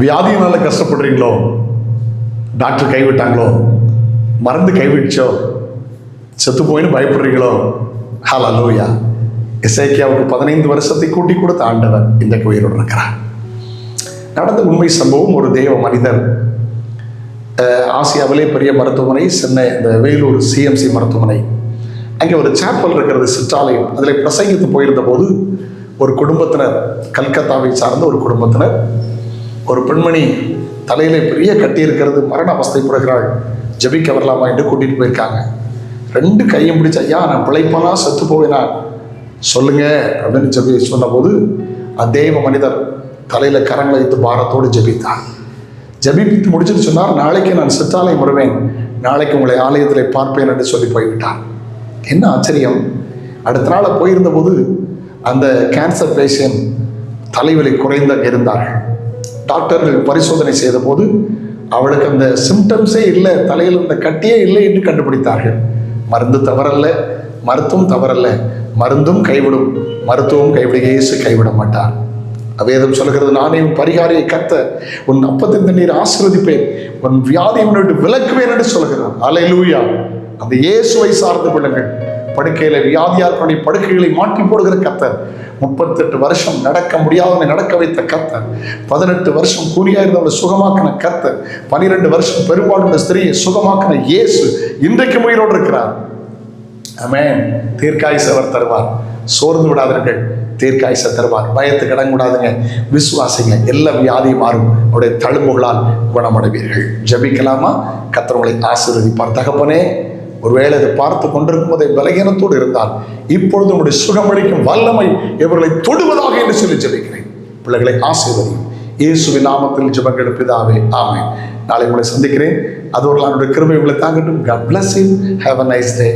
வியாதியினால கஷ்டப்படுறீங்களோ, doctor கைவிட்டாங்களோ, மருந்து கைவிடுச்சோ, செத்து போயின்னு பயப்படுறீங்களோ, ஹல்லேலூயா. எசேக்கியாவுக்கு 15 வருஷத்தை கூட்டி கொடுத்த ஆண்டவர் இன்றைக்கு உயிரோடு இருக்கிறார். நடந்த உண்மை சம்பவம். ஒரு தெய்வ மனிதர் ஆசியாவிலே பெரிய மருத்துவமனை, சென்னை இந்த வேலூர் சிஎம்சி மருத்துவமனை, அங்கே ஒரு சாப்பல் இருக்கிறது, சிற்றாலயம். அதில் பிரசங்கித்து போயிருந்த போது ஒரு குடும்பத்தினர், கல்கத்தாவை சார்ந்த ஒரு குடும்பத்தினர், ஒரு பெண்மணி தலையிலே பெரிய கட்டி இருக்கிறது, மரண அவஸ்தைப்படுகிறாள், ஜெபிக்க வரலாமா என்று கூட்டிகிட்டு போயிருக்காங்க. 2 கையும் பிடிச்ச, ஐயா நான் பிழைப்பானா செத்து போவேனா சொல்லுங்க அப்படின்னு சொன்னபோது தெய்வ மனிதர் தலையில் கரங்களை வைத்து பாரத்தோடு ஜெபித்தார். ஜெபித்து முடிச்சுட்டு சொன்னார், நாளைக்கு நான் சிற்றாலயம் வருவேன், நாளைக்கு உங்களை ஆலயத்தில் பார்ப்பேன் என்று சொல்லி போய்விட்டார். என்ன ஆச்சரியம்! அடுத்த நாள் போயிருந்த போது அந்த கேன்சர் பேஷண்ட் தலைவலி குறைந்த இருந்தார்கள். டாக்டர்கள் பரிசோதனை செய்த போது அவளுக்கு அந்த சிம்டம்ஸே இல்லை, தலையில் அந்த கட்டியே இல்லை என்று கண்டுபிடித்தார்கள். மருந்து தவறல்ல, மருத்துவம் தவறல்ல, மருந்தும் கைவிடும், மருத்துவம் கைவிட இயேசு கைவிட மாட்டார். வேதம் சொல்கிறது, நானே உன் பரிகாரியை கத்த, உன் அப்பத்தின் தண்ணீர் ஆசீர்வதிப்பேன், உன் வியாதியை விட்டு விலக்குவேன் என்று சொல்கிறார். அல்லேலூயா. அந்த இயேசுவை சார்ந்து கொள்ளுங்கள். படுக்கையில வியாதியார்களுடைய படுக்கைகளை மாற்றி போடுகிற கர்த்தர், 38 வருஷம் நடக்க முடியாதவனை நடக்க வைத்த கர்த்தர், 18 வருஷம் கூலியா இருந்தவனை சுகமாக்கின கர்த்தர், 12 வருஷம் பெரும்பாலுள்ள ஸ்திரீயை சுகமாக்கின இயேசு இன்றைக்கு உயிரோடு இருக்கிறார். ஆமென். தீர்க்காயுசை அவர் தருவார். சோர்ந்து விடாதீர்கள், தீர்க்காயுசை தருவார். பயத்துக்கு இடங்கூடாதுங்க, விசுவாசிங்க, எல்லா வியாதியும் மாறும். அவருடைய தழும்புகளால் குணமடைவீர்கள். ஜெபிக்கலாமா? கர்த்தர் உங்களை ஆசீர்வதிப்பார். தகப்பனே, ஒருவேளை இதை பார்த்து கொண்டிருக்கும் போதே பலகீனத்தோடு இருந்தால் இப்பொழுது உங்களுடைய சுகமளிக்கும் வல்லமை இவர்களை தொடுவதாக என்று சொல்லி ஜெபிக்கிறேன். பிள்ளைகளை ஆசீர்வதியும் இயேசுவின் நாமத்தில் ஜெபங்கள் பிதாவே, ஆமென். நாளை உங்களை சந்திக்கிறேன். அதோடு என்னுடைய கிருபை உங்களை தாங்கட்டும். God bless you. Have a nice day.